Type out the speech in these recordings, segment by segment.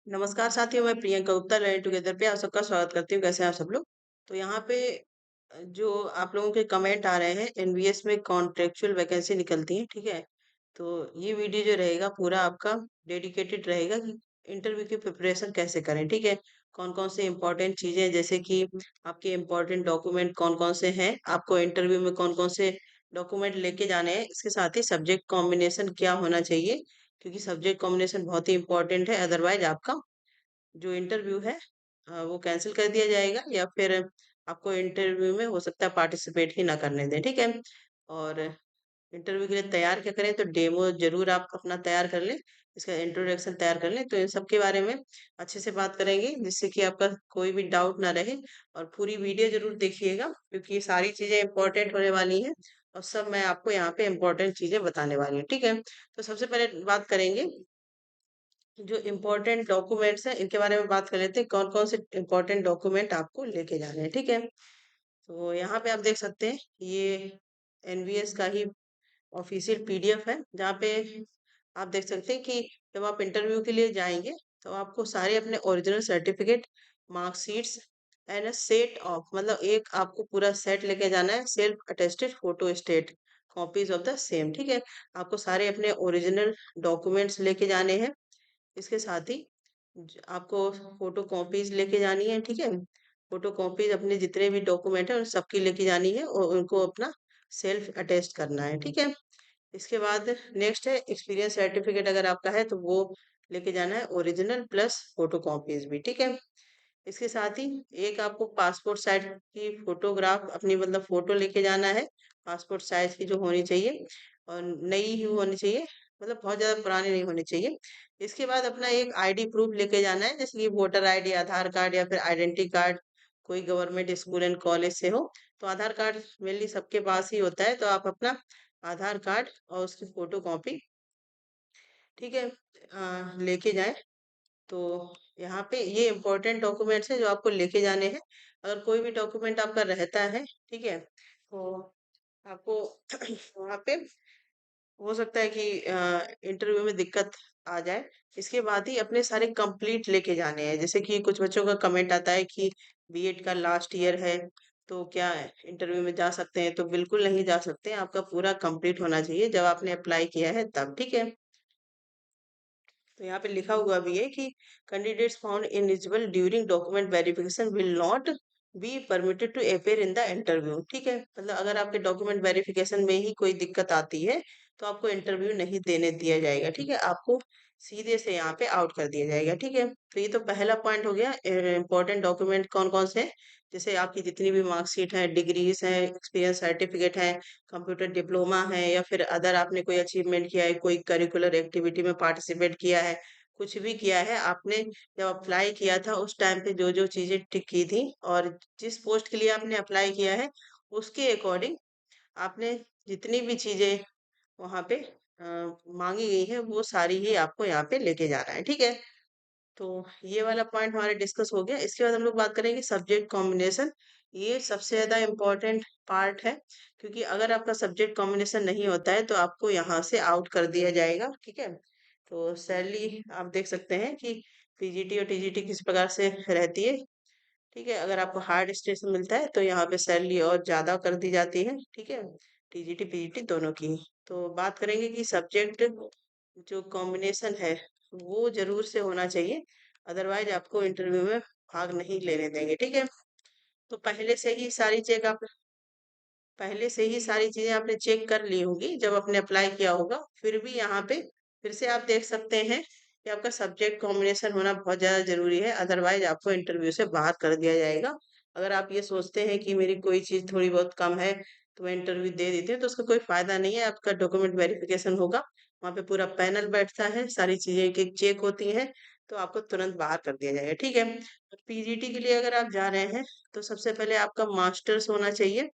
नमस्कार साथियों, मैं प्रियंका गुप्ता लर्निंग टुगेदर पे आप सबका स्वागत करती हूँ। कैसे हैं आप सब लोग? तो यहाँ पे जो आप लोगों के कमेंट आ रहे हैं, एनवीएस में कॉन्ट्रेक्चुअल वैकेंसी निकलती है, ठीक है? तो ये वीडियो जो रहेगा पूरा आपका डेडिकेटेड रहेगा कि इंटरव्यू की प्रिपरेशन कैसे करें, ठीक है? कौन-कौन से इम्पोर्टेंट चीजें, जैसे कि आपके इम्पोर्टेंट डॉक्यूमेंट कौन-कौन से हैं, आपको इंटरव्यू में कौन-कौन से डॉक्यूमेंट लेके जाने हैं, इसके साथ ही सब्जेक्ट कॉम्बिनेशन क्या होना चाहिए, क्योंकि सब्जेक्ट कॉम्बिनेशन बहुत ही इंपॉर्टेंट है। अदरवाइज आपका जो इंटरव्यू है वो कैंसिल कर दिया जाएगा, या फिर आपको इंटरव्यू में हो सकता है पार्टिसिपेट ही ना करने दें, ठीक है? और इंटरव्यू के लिए तैयार क्या करें, तो डेमो जरूर आप अपना तैयार कर लें, इसका इंट्रोडक्शन तैयार कर लें। तो इन सब के बारे में अच्छे से बात करेंगे, जिससे कि आपका कोई भी डाउट ना रहे। और पूरी वीडियो जरूर देखिएगा, क्योंकि ये सारी चीजें इंपॉर्टेंट होने वाली हैं, और सब मैं आपको यहाँ पे इंपॉर्टेंट चीजें बताने वाली हूँ, ठीक है? तो सबसे पहले बात करेंगे जो इम्पोर्टेंट डॉक्यूमेंट्स हैं, इनके बारे में बात कर लेते हैं। कौन कौन से इम्पोर्टेंट डॉक्यूमेंट आपको लेके जाने हैं, ठीक है? तो यहाँ पे आप देख सकते हैं, ये एनवीएस का ही ऑफिशियल पीडीएफ है, जहाँ पे आप देख सकते हैं कि जब आप इंटरव्यू के लिए जाएंगे, तो आपको सारे अपने original certificate, marksheets and set of, मतलब एक आपको पूरा सेट लेके जाना है, self attested photo state copies of the same, ठीक है? आपको सारे अपने ओरिजिनल डॉक्यूमेंट्स लेके जाने हैं। इसके साथ ही आपको फोटो कॉपीज लेके जानी है, ठीक है? फोटो कॉपीज अपने जितने भी डॉक्यूमेंट है उन सबकी लेके जानी है, और उनको अपना सेल्फ अटेस्ट करना है, ठीक है? इसके बाद नेक्स्ट है एक्सपीरियंस सर्टिफिकेट, अगर आपका है तो वो लेके जाना है, ओरिजिनल प्लस फोटो कॉपीज भी, ठीक है? इसके साथ ही एक आपको पासपोर्ट साइज की फोटोग्राफ, अपनी मतलब फोटो लेके जाना है, पासपोर्ट साइज की जो होनी चाहिए, और नई ही होनी चाहिए, मतलब बहुत ज्यादा पुरानी नहीं होनी चाहिए। इसके बाद अपना एक आईडी प्रूफ लेके जाना है, जैसे कि वोटर आईडी, आधार कार्ड, या फिर आइडेंटिटी कार्ड, कोई गवर्नमेंट स्कूल एंड कॉलेज से हो। तो आधार कार्ड मेनली सबके पास ही होता है, तो आप अपना आधार कार्ड और उसकी फोटो कॉपी, ठीक है, लेके जाएं। तो यहाँ पे ये इम्पोर्टेंट डॉक्यूमेंट्स हैं जो आपको लेके जाने हैं। अगर कोई भी डॉक्यूमेंट आपका रहता है, ठीक है, तो आपको वहाँ पे हो सकता है कि इंटरव्यू में दिक्कत आ जाए। इसके बाद ही अपने सारे कंप्लीट लेके जाने हैं, जैसे कि कुछ बच्चों का कमेंट आता है कि बीएड का लास्ट ईयर है, तो क्या इंटरव्यू में जा सकते हैं? तो बिल्कुल नहीं जा सकते, आपका पूरा कंप्लीट होना चाहिए जब आपने अप्लाई किया है तब, ठीक है? तो यहाँ पे लिखा हुआ भी है कि candidates found ineligible during document verification will not be permitted to appear in the interview, ठीक है? मतलब अगर आपके डॉक्यूमेंट वेरिफिकेशन में ही कोई दिक्कत आती है, तो आपको इंटरव्यू नहीं देने दिया जाएगा, ठीक है? आपको सीधे से यहाँ पे आउट कर दिया जाएगा, ठीक है? तो ये तो पहला पॉइंट हो गया, इंपॉर्टेंट डॉक्यूमेंट कौन कौन से हैं। जैसे आपकी जितनी भी मार्कशीट है, डिग्रीज हैं, एक्सपीरियंस सर्टिफिकेट है, कंप्यूटर डिप्लोमा है, या फिर अदर आपने कोई अचीवमेंट किया है, कोई करिकुलर एक्टिविटी में पार्टिसिपेट किया है, कुछ भी किया है आपने, जब अप्लाई किया था उस टाइम पे जो जो चीजें टिक की थी, और जिस पोस्ट के लिए आपने अप्लाई किया है उसके अकॉर्डिंग आपने जितनी भी चीजें वहां पे मांगी गई है, वो सारी ही आपको यहाँ पे लेके जाना है, ठीक है? तो ये वाला पॉइंट हमारा डिस्कस हो गया। इसके बाद हम लोग बात करेंगे सब्जेक्ट कॉम्बिनेशन। ये सबसे ज्यादा इम्पोर्टेंट पार्ट है, क्योंकि अगर आपका सब्जेक्ट कॉम्बिनेशन नहीं होता है तो आपको यहाँ से आउट कर दिया जाएगा, ठीक है? तो सैलरी आप देख सकते हैं कि पीजीटी और टीजीटी किस प्रकार से रहती है, ठीक है? अगर आपको हार्ड स्टेशन मिलता है तो यहाँ पे सैलरी और ज्यादा कर दी जाती है, ठीक है? टीजीटी पीजीटी दोनों की। तो बात करेंगे कि सब्जेक्ट जो कॉम्बिनेशन है वो जरूर से होना चाहिए, अदरवाइज आपको इंटरव्यू में भाग नहीं लेने देंगे, ठीक है? तो पहले से ही सारी चीजें आपने चेक कर ली होगी जब आपने अप्लाई किया होगा, फिर भी यहाँ पे फिर से आप देख सकते हैं कि आपका सब्जेक्ट कॉम्बिनेशन होना बहुत ज्यादा जरूरी है, अदरवाइज आपको इंटरव्यू से बाहर कर दिया जाएगा। अगर आप ये सोचते हैं कि मेरी कोई चीज थोड़ी बहुत कम है तो मैं इंटरव्यू दे देती हूँ, तो उसका कोई फायदा नहीं है। आपका डॉक्यूमेंट वेरिफिकेशन होगा, वहाँ पे पूरा पैनल बैठता है, सारी चीजें एक एक चेक होती हैं, तो आपको तुरंत बाहर कर दिया जाएगा, ठीक है? पीजीटी के लिए अगर आप जा रहे हैं, तो सबसे पहले आपका मास्टर्स होना चाहिए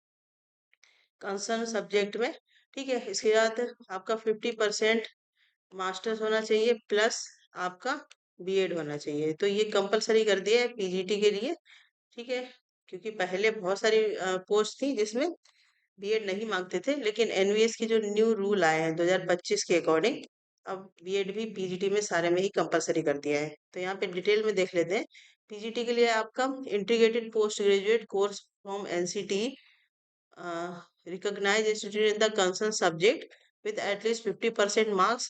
कंसर्न सब्जेक्ट में, ठीक है? इसके बाद आपका 50% मास्टर्स होना चाहिए, प्लस आपका बीएड होना चाहिए। तो ये कंपलसरी कर दिया है पीजीटी के लिए, ठीक है? क्योंकि पहले बहुत सारी पोस्ट थी जिसमें बीएड नहीं मांगते थे, लेकिन एनवीएस की जो न्यू रूल आए हैं 2025 के अकॉर्डिंग, अब बीएड भी पीजीटी में सारे में ही कंपलसरी कर दिया है। तो यहाँ पे डिटेल में देख लेते हैं। पीजीटी के लिए आपका integrated post graduate course from NCT recognised institute in the concern subject with at least 50% marks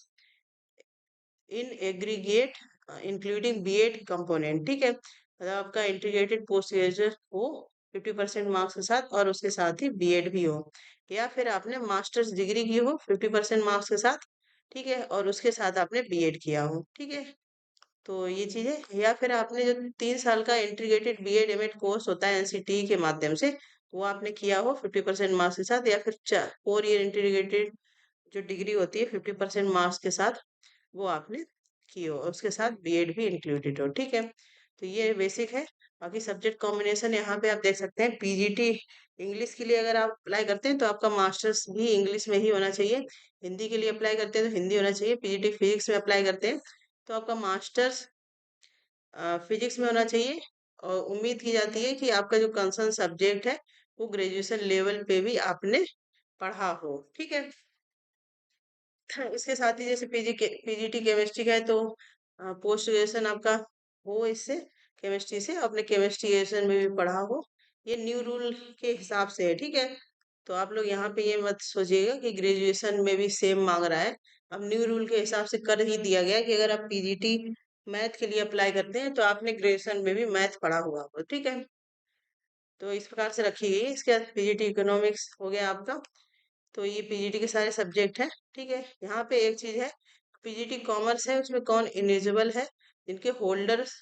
in aggregate including B.Ed component। ठीक है, मतलब आपका इंटीग्रेटेड पोस्ट ग्रेजुएट हो 50% मार्क्स के साथ और उसके साथ ही बीएड भी हो, या फिर आपने मास्टर्स डिग्री की हो 50% मार्क्स के साथ, ठीक है, और उसके साथ आपने बीएड किया हो, ठीक है। तो ये चीज है, या फिर आपने जो 3 साल का इंटीग्रेटेड बीएड एमएड कोर्स होता है एनसीटी के माध्यम से, वो आपने किया हो 50% मार्क्स के साथ, या फिर 4 ईयर इंटीग्रेटेड जो डिग्री होती है 50% मार्क्स के साथ वो आपने की हो, और उसके साथ बीएड भी इंक्लूडेड हो, ठीक है। तो ये बेसिक है। बाकी सब्जेक्ट कॉम्बिनेशन यहाँ पे आप देख सकते हैं। पीजीटी इंग्लिश के लिए अगर आप अप्लाई करते हैं तो आपका मास्टर्स भी इंग्लिश में ही होना चाहिए। हिंदी के लिए अप्लाई करते हैं तो हिंदी होना चाहिए। पीजीटी फिजिक्स में अप्लाई करते हैं तो आपका मास्टर्स फिजिक्स में होना चाहिए। और उम्मीद की जाती है कि आपका जो कंसर्न सब्जेक्ट है वो ग्रेजुएशन लेवल पे भी आपने पढ़ा हो, ठीक है। इसके साथ ही जैसे पीजीटी केमिस्ट्री का है तो पोस्ट ग्रेजुएशन आपका हो इससे, केमिस्ट्री से आपने केमिस्ट्री ग्रेजुएशन में भी पढ़ा हो। ये न्यू रूल के हिसाब से है, ठीक है। तो आप लोग यहाँ पे ये मत सोचिएगा कि ग्रेजुएशन में भी सेम मांग रहा है। अब न्यू रूल के हिसाब से कर ही दिया गया है कि अगर आप पीजीटी मैथ के लिए अप्लाई करते हैं तो आपने ग्रेजुएशन में भी मैथ पढ़ा हुआ हो, ठीक है। तो इस प्रकार से रखी गई है। इसके बाद पीजीटी इकोनॉमिक्स हो गया आपका। तो ये पीजीटी के सारे सब्जेक्ट हैं, ठीक है। यहाँ पे एक चीज है, पीजीटी कॉमर्स है उसमें कौन एलिजिबल है, जिनके holders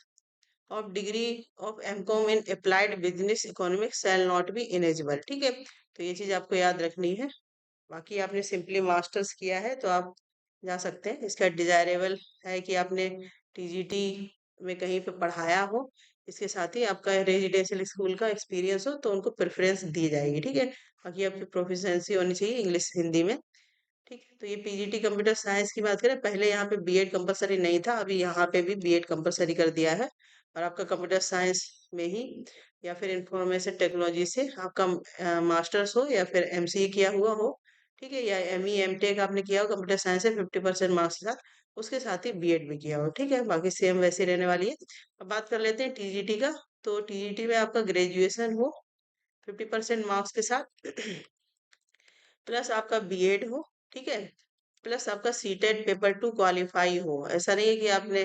of degree of MCom in applied business economics shall not be eligible, ठीक है। तो ये चीज आपको याद रखनी है। बाकी आपने सिंपली मास्टर्स किया है तो आप जा सकते हैं। इसका डिजायरेबल है कि आपने टीजीटी में कहीं पे पढ़ाया हो, इसके साथ ही आपका रेजिडेंशियल स्कूल का एक्सपीरियंस हो तो उनको प्रेफरेंस दी जाएगी, ठीक है। बाकी आपकी प्रोफिशिएंसी होनी चाहिए इंग्लिश हिंदी में, ठीक है। तो ये पीजीटी कंप्यूटर साइंस की बात करें, पहले यहाँ पे बीएड कंपलसरी नहीं था, अभी यहाँ पे भी बीएड कंपलसरी कर दिया है। और आपका कंप्यूटर साइंस में ही या फिर इंफॉर्मेशन टेक्नोलॉजी से आपका मास्टर्स हो या फिर एमसीए किया हुआ हो, ठीक है, या एमई एमटेक आपने किया हो कंप्यूटर साइंस से 50% मार्क्स के साथ, उसके साथ ही बीएड भी किया हो, ठीक है। बाकी सेम वैसे रहने वाली है। अब बात कर लेते हैं टीजीटी का। तो टीजीटी में आपका ग्रेजुएशन हो 50% मार्क्स के साथ प्लस आपका बीएड हो, ठीक है, प्लस आपका सीटेट पेपर 2 क्वालिफाई हो। ऐसा नहीं है कि आपने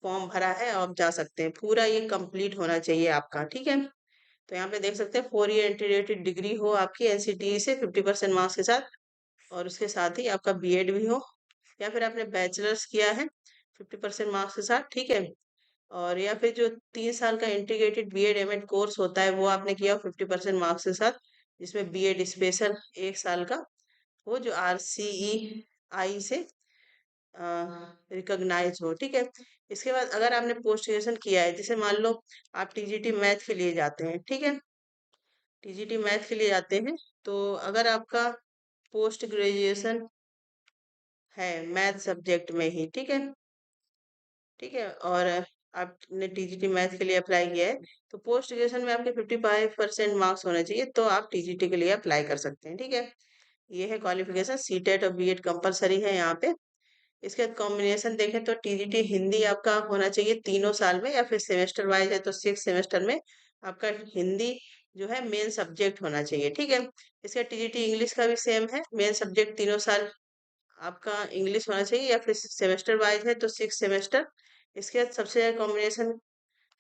फॉर्म भरा है और आप जा सकते हैं, पूरा ये कंप्लीट होना चाहिए आपका, ठीक है। तो यहाँ पे देख सकते हैं 4 ईयर इंटीग्रेटेड डिग्री हो आपकी एनसीटी से 50% मार्क्स के साथ, और उसके साथ ही आपका बीएड भी हो, या फिर आपने बैचलर्स किया है 50% मार्क्स के साथ, ठीक है। और या फिर जो 3 साल का इंटीग्रेटेड बीएड एमएड कोर्स होता है वो आपने किया 50% मार्क्स के साथ, जिसमें बीएड स्पेशल 1 साल का हो जो आरसीई से रिकॉग्नाइज हो, ठीक है। इसके बाद अगर आपने पोस्ट ग्रेजुएशन किया है, जैसे मान लो आप टीजीटी मैथ के लिए जाते हैं, ठीक है, टीजीटी मैथ के लिए जाते हैं, तो अगर आपका पोस्ट ग्रेजुएशन है मैथ सब्जेक्ट में ही, ठीक है, ठीक है, और आपने टीजीटी मैथ के लिए अप्लाई किया है, तो पोस्ट ग्रेजुएशन में आपके 55% मार्क्स होने चाहिए तो आप टीजीटी के लिए अप्लाई कर सकते हैं, ठीक है। ये है क्वालिफिकेशन। सीटेट और बीएड कंपलसरी है यहाँ पे। इसके बाद कॉम्बिनेशन देखें तो टीजीटी हिंदी आपका होना चाहिए 3 साल में, या फिर सेमेस्टर वाइज है तो 6 सेमेस्टर में आपका हिंदी जो है मेन सब्जेक्ट होना चाहिए, ठीक है। इसका टीजीटी इंग्लिश का भी सेम है, मेन सब्जेक्ट 3 साल आपका इंग्लिश होना चाहिए, या फिर सेमेस्टर वाइज है तो 6 सेमेस्टर। इसके बाद सबसे ज्यादा कॉम्बिनेशन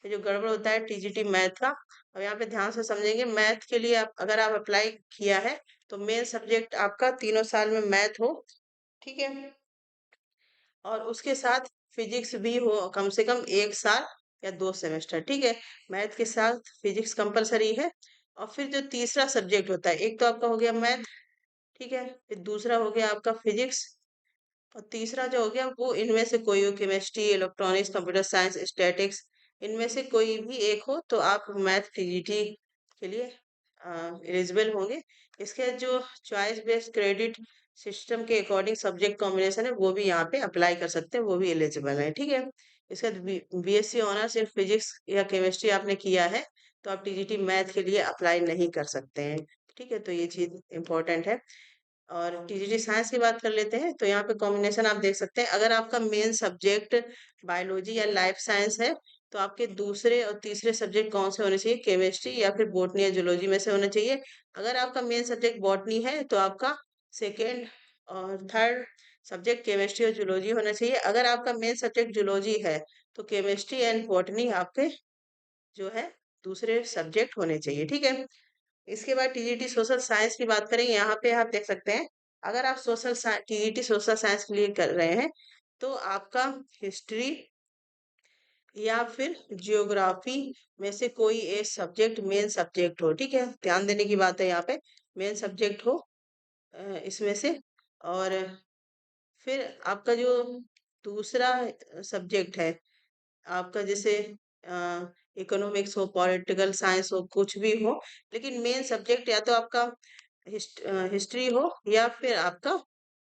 जो गड़बड़ होता है टीजीटी मैथ का। अब यहाँ पे ध्यान से समझेंगे, मैथ के लिए आप अगर आप अप्लाई किया है तो मेन सब्जेक्ट आपका 3 साल में मैथ हो, ठीक है, और उसके साथ फिजिक्स भी हो कम से कम 1 साल या 2 सेमेस्टर, ठीक है। मैथ के साथ फिजिक्स कंपलसरी है। और फिर जो तीसरा सब्जेक्ट होता है, एक तो आपका हो गया मैथ, ठीक है, फिर दूसरा हो गया आपका फिजिक्स, और तीसरा जो हो गया वो इनमें से कोई हो, chemistry, electronics, computer science, statics, इनमें से कोई भी एक हो तो आप मैथ टीजीटी के लिए एलिजिबल होंगे। इसके जो चॉइस बेस्ड क्रेडिट सिस्टम के अकॉर्डिंग सब्जेक्ट कॉम्बिनेशन है वो भी यहाँ पे अप्लाई कर सकते हैं, वो भी एलिजिबल है, ठीक है। इसका बीएससी ऑनर्स इन फिजिक्स या केमिस्ट्री आपने किया है तो आप टीजीटी मैथ के लिए अप्लाई नहीं कर सकते हैं, ठीक है। तो ये चीज इंपॉर्टेंट है। और टीजीटी साइंस की बात कर लेते हैं, तो यहाँ पे कॉम्बिनेशन आप देख सकते हैं। अगर आपका मेन सब्जेक्ट बायोलॉजी या लाइफ साइंस है, तो आपके दूसरे और तीसरे सब्जेक्ट कौन से होने चाहिए? केमिस्ट्री या फिर बॉटनी या जूलॉजी में से होना चाहिए। अगर आपका मेन सब्जेक्ट बॉटनी है, तो आपका सेकेंड और थर्ड सब्जेक्ट केमिस्ट्री और जूलॉजी होना चाहिए। अगर आपका मेन सब्जेक्ट जूलॉजी है, तो केमिस्ट्री एंड बॉटनी आपके जो है दूसरे सब्जेक्ट होने चाहिए, ठीक है। इसके बाद टीजीटी सोशल साइंस की बात करें, यहाँ पे आप देख सकते हैं, अगर आप टीजीटी सोशल साइंस के लिए कर रहे हैं, तो आपका हिस्ट्री या फिर जियोग्राफी में से कोई एक सब्जेक्ट मेन सब्जेक्ट हो, ठीक है। ध्यान देने की बात है यहाँ पे, मेन सब्जेक्ट हो इसमें से। और फिर आपका जो दूसरा सब्जेक्ट है, आपका जैसे इकोनॉमिक्स हो, पॉलिटिकल साइंस हो, कुछ भी हो, लेकिन मेन सब्जेक्ट या तो आपका हिस्ट्री हो या फिर आपका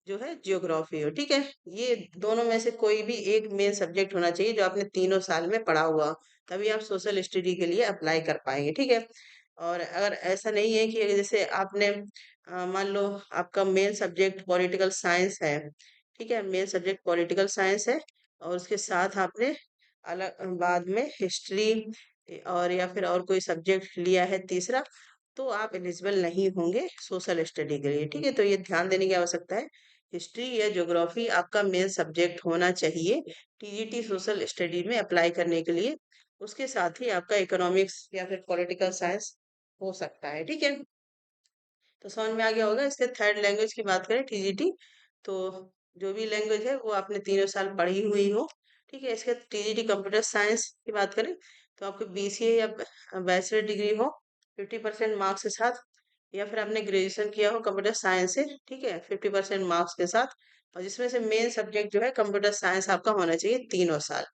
जो है जियोग्राफी हो, ठीक है। ये दोनों में से कोई भी एक मेन सब्जेक्ट होना चाहिए जो आपने तीनों साल में पढ़ा हुआ हो, तभी आप सोशल स्टडी के लिए अप्लाई कर पाएंगे, ठीक है। और अगर ऐसा नहीं है कि जैसे आपने मान लो आपका मेन सब्जेक्ट पॉलिटिकल साइंस है, ठीक है, मेन सब्जेक्ट पॉलिटिकल साइंस है, और उसके साथ आपने अलग बाद में हिस्ट्री और या फिर और कोई सब्जेक्ट लिया है तीसरा, तो आप एलिजिबल नहीं होंगे सोशल स्टडी के लिए, ठीक है। तो ये ध्यान देने की आवश्यकता है, हिस्ट्री या ज्योग्राफी आपका मेन सब्जेक्ट होना चाहिए टीजीटी सोशल स्टडी में अप्लाई करने के लिए। उसके साथ ही आपका इकोनॉमिक्स या फिर पॉलिटिकल साइंस हो सकता है, ठीक है। तो समझ में आ गया होगा। इसके थर्ड लैंग्वेज की बात करें टीजीटी, तो जो भी लैंग्वेज है वो आपने तीनों साल पढ़ी हुई हो, ठीक है। इसके टीजीटी कंप्यूटर साइंस की बात करें, तो आपको बीसीए या बैचलर डिग्री हो 50% मार्क्स के साथ, या फिर आपने ग्रेजुएशन किया हो कंप्यूटर साइंस से, ठीक है, 50% मार्क्स के साथ, और जिसमें से मेन सब्जेक्ट जो है कंप्यूटर साइंस आपका होना चाहिए तीनों साल,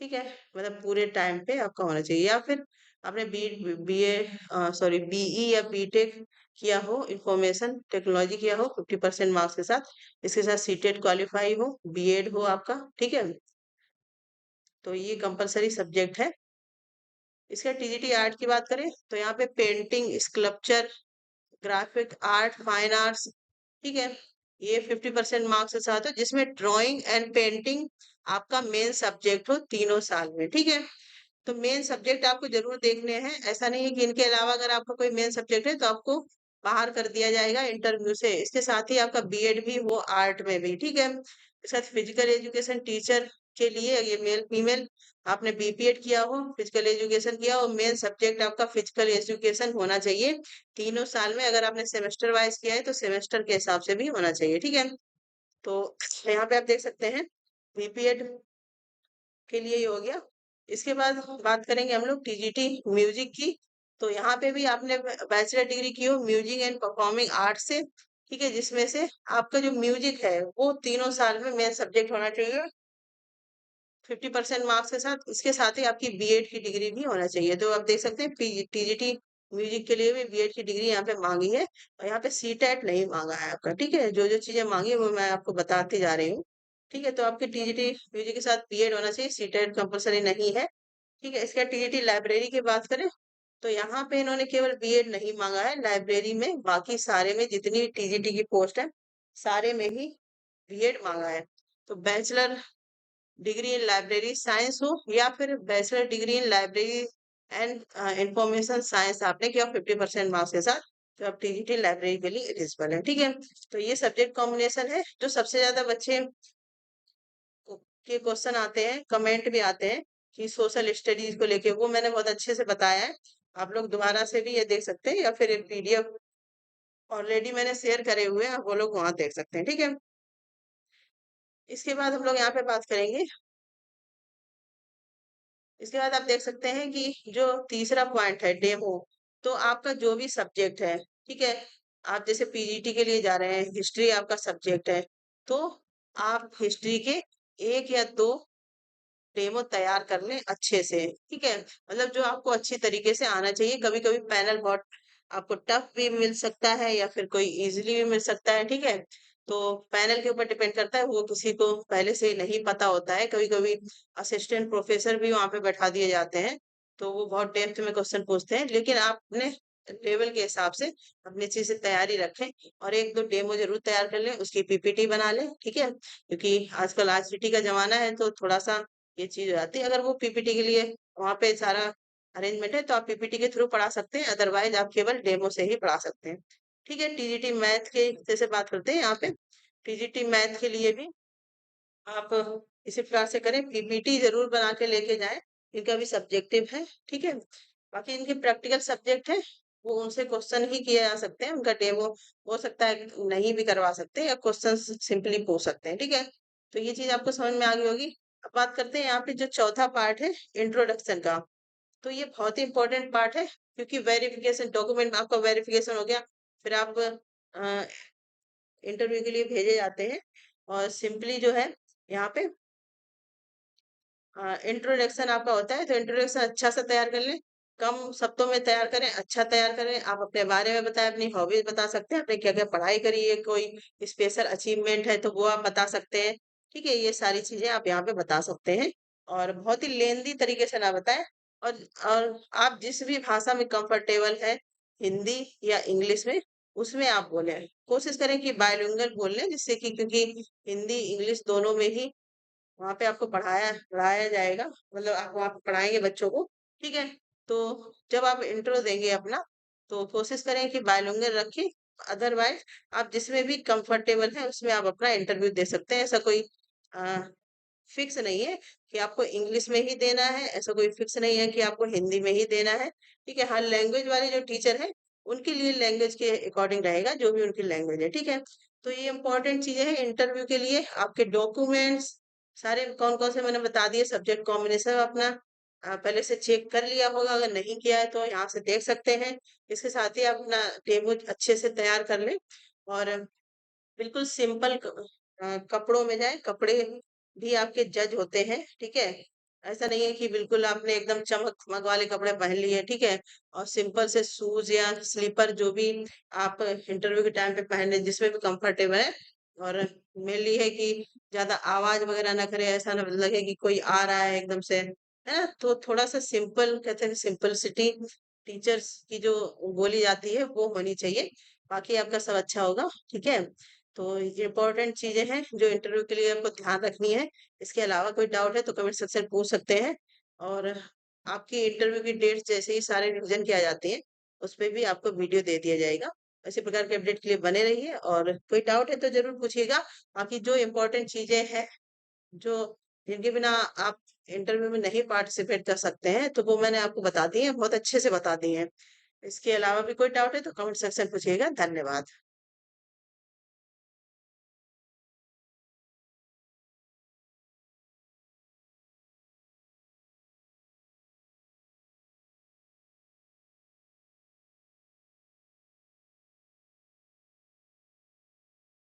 ठीक है। मतलब पूरे टाइम पे आपका होना चाहिए। या फिर आपने बीई या बीटेक किया हो, इंफॉर्मेशन टेक्नोलॉजी किया हो 50% मार्क्स के साथ, इसके साथ सीटेट क्वालिफाई हो, बीएड हो आपका, ठीक है। तो ये कंपलसरी सब्जेक्ट है। इसका टीजीटी आर्ट की बात करें, तो यहाँ पे painting, sculpture, graphic art, fine arts, ठीक है, ये 50% मार्क्स के साथ है, जिसमें ड्राइंग एंड पेंटिंग आपका मेन सब्जेक्ट हो तीनों साल में, ठीक है। तो मेन सब्जेक्ट आपको जरूर देखने हैं, ऐसा नहीं है कि इनके अलावा अगर आपका कोई मेन सब्जेक्ट है तो आपको बाहर कर दिया जाएगा इंटरव्यू से। इसके साथ ही आपका बीएड भी हो आर्ट में भी, ठीक है। इसके साथ फिजिकल एजुकेशन टीचर के लिए, ये मेल फीमेल, आपने बीपीएड किया हो, फिजिकल एजुकेशन किया हो, मेन सब्जेक्ट आपका फिजिकल एजुकेशन होना चाहिए तीनों साल में। अगर आपने सेमेस्टर वाइज किया है तो सेमेस्टर के हिसाब से भी होना चाहिए, ठीक है। तो यहाँ पे आप देख सकते हैं बीपीएड के लिए ही हो गया। इसके बाद हम बात करेंगे हम लोग टीजीटी म्यूजिक की, तो यहाँ पे भी आपने बैचलर डिग्री की हो म्यूजिक एंड परफॉर्मिंग आर्ट से, ठीक है, जिसमें से आपका जो म्यूजिक है वो तीनों साल में मेन सब्जेक्ट होना चाहिए 50% मार्क्स के साथ। इसके साथ ही आपकी बीएड की डिग्री भी होना चाहिए। तो आप देख सकते हैं टीजीटी म्यूजिक के लिए भी बीएड की डिग्री यहाँ पे मांगी है, और यहाँ पे सीटेट नहीं मांगा है आपका, ठीक है। जो जो चीजें मांगी है वो मैं आपको बताती जा रही हूँ, ठीक है। तो आपके टीजीटी म्यूजिक के साथ बीएड होना चाहिए, सीटेट कंपलसरी नहीं है, ठीक है। इसके टीजीटी लाइब्रेरी की बात करें, तो यहाँ पे इन्होंने केवल बीएड नहीं मांगा है लाइब्रेरी में, बाकी सारे में जितनी टीजीटी की पोस्ट है सारे में ही बीएड मांगा है। तो bachelor degree in library science हो या फिर bachelor degree in library and information science आपने किया 50% मार्क्स के साथ, तो आप टीजीटी लाइब्रेरी के लिए एलिजिबल है, ठीक है। तो ये सब्जेक्ट कॉम्बिनेशन है। जो सबसे ज्यादा बच्चे के क्वेश्चन आते हैं, कमेंट भी आते हैं कि सोशल स्टडीज को लेके, वो मैंने बहुत अच्छे से बताया है। आप लोग दोबारा से भी ये देख सकते हैं, या फिर पीडीएफ ऑलरेडी मैंने शेयर करे हुए हैं, वो लोग वहां देख सकते हैं, ठीक है। इसके बाद हम लोग यहाँ पे बात करेंगे, इसके बाद आप देख सकते हैं कि जो तीसरा पॉइंट है डेमो, तो आपका जो भी सब्जेक्ट है, ठीक है, आप जैसे पीजीटी के लिए जा रहे हैं, हिस्ट्री आपका सब्जेक्ट है, तो आप हिस्ट्री के एक या दो डेमो तैयार कर लें अच्छे से, ठीक है। मतलब जो आपको अच्छी तरीके से आना चाहिए। कभी कभी पैनल बहुत आपको टफ भी मिल सकता है या फिर कोई इजीली भी मिल सकता है, ठीक है। तो पैनल के ऊपर डिपेंड करता है, वो किसी को पहले से नहीं पता होता है। कभी कभी असिस्टेंट प्रोफेसर भी वहां पे बैठा दिए जाते हैं, तो वो बहुत डेप्थ में क्वेश्चन पूछते हैं, लेकिन आपने लेवल के हिसाब से अपनी अच्छे से तैयारी रखें और 1-2 डेमो ज़रूर तैयार कर लें, उसकी पीपीटी बना लें, ठीक है? क्योंकि आजकल आईसीटी का ज़माना है तो थोड़ा-सा ये चीज़ हो जाती है। अगर वो पीपीटी के लिए वहाँ पे सारा अरेंजमेंट है तो आप पीपीटी के थ्रू पढ़ा सकते हैं, अदरवाइज़ आप केवल डेमो से ही पढ़ा सकते हैं। ठीक है? टीजीटी मैथ के जैसे बात करते हैं यहाँ पे, टीजीटी मैथ के लिए भी आप इसी प्रकार से करें, पीपीटी ज़रूर बना के लेके जाएँ, इनका भी सब्जेक्टिव है, ठीक है? बाकी इनके प्रैक्टिकल सब्जेक्ट हैं, वो उनसे क्वेश्चन ही किए जा सकते हैं, उनका डेमो हो सकता है कि नहीं भी करवा सकते या क्वेश्चंस सिंपली पूछ सकते हैं, ठीक है? तो ये चीज़ आपको समझ में आ गई होगी। अब बात करते हैं यहाँ पे जो चौथा पार्ट है इंट्रोडक्शन का, तो ये बहुत ही इम्पोर्टेंट पार्ट है क्योंकि वेरिफिकेशन डॉक्यूमेंट आपका वेरिफिकेशन हो गया, फिर आप अ, इंटरव्यू के लिए भेजे जाते हैं और सिंपली जो है यहाँ पे इंट्रोडक्शन आपका होता है तो इंट्रोडक्शन अच्छा सा तैयार कर लें, कम शब्दों में तैयार करें, अच्छा तैयार करें। आप अपने बारे में बताएं, अपनी हॉबीज बता सकते हैं, आपने क्या क्या पढ़ाई करी है, कोई स्पेशल अचीवमेंट है तो वो आप बता सकते हैं। ठीक है, ये सारी चीजें आप यहाँ पे बता सकते हैं और बहुत ही लेंदी तरीके से ना बताएं। और आप जिस भी भाषा में कंफर्टेबल है, हिंदी या इंग्लिश में, उसमें आप बोलें। कोशिश करें कि बायलिंगुअल बोल लें, जिससे कि क्योंकि हिंदी इंग्लिश दोनों में ही वहाँ पे आपको पढ़ाया पढ़ाया जाएगा, मतलब आप वहाँ पे पढ़ाएंगे बच्चों को, ठीक है? तो जब आप इंट्रो देंगे अपना, तो कोशिश करें कि बायलिंगुअल रखें, अदरवाइज आप जिसमें भी कंफर्टेबल है उसमें आप अपना इंटरव्यू दे सकते हैं। ऐसा कोई फिक्स नहीं है कि आपको इंग्लिश में ही देना है, ऐसा कोई फिक्स नहीं है कि आपको हिंदी में ही देना है, ठीक है? हर लैंग्वेज वाले जो टीचर हैं, उनके लिए लैंग्वेज के अकॉर्डिंग रहेगा, जो भी उनकी लैंग्वेज है, ठीक है? तो ये इंपॉर्टेंट चीजें हैं इंटरव्यू के लिए। आपके डॉक्यूमेंट्स सारे कौन-कौन से मैंने बता दिए, सब्जेक्ट कॉम्बिनेशन अपना पहले से चेक कर लिया होगा, अगर नहीं किया है तो यहाँ से देख सकते हैं। इसके साथ ही आप अपना डेमो अच्छे से तैयार कर लें और बिल्कुल सिंपल कपड़ों में जाएँ, कपड़े भी आपके जज होते हैं, ठीक है? ऐसा नहीं है कि बिल्कुल आपने एकदम चमक-धमक वाले कपड़े पहन लिए, ठीक है? और सिंपल से शूज़ या स्लीपर जो भी आप इंटरव्यू के टाइम पे पहने, जिसमें भी कंफर्टेबल है और मेनली है कि ज़्यादा आवाज़ वगैरह ना करे, ऐसा ना लगे कि कोई आ रहा है एकदम से, है ना? तो थोड़ा-सा सिंपल कहते हैं सिंपलिसिटी टीचर्स की जो बोली जाती है, वो होनी चाहिए। बाकी आपका सब अच्छा होगा, ठीक है? तो ये इम्पोर्टेंट चीज़ें हैं जो इंटरव्यू के लिए आपको ध्यान रखनी है। इसके अलावा कोई डाउट है तो कमेंट सेक्शन में पूछ सकते हैं और आपकी इंटरव्यू की डेट्स जैसे ही सारे रिवीजन की आ जाती हैं, उसपे भी आपको वीडियो दे दिया जाएगा। इसी प्रकार के अपडेट के लिए बने रहिए और कोई डाउट है तो ज़रूर पूछिएगा। बाकी जो इम्पोर्टेंट चीज़ें हैं, जो जिनके बिना आप इंटरव्यू में नहीं पार्टिसिपेट कर सकते हैं, तो वो मैंने आपको बता दी हैं, बहुत अच्छे से बता दी हैं। इसके अलावा भी कोई डाउट है तो कमेंट सेक्शन पूछिएगा। धन्यवाद।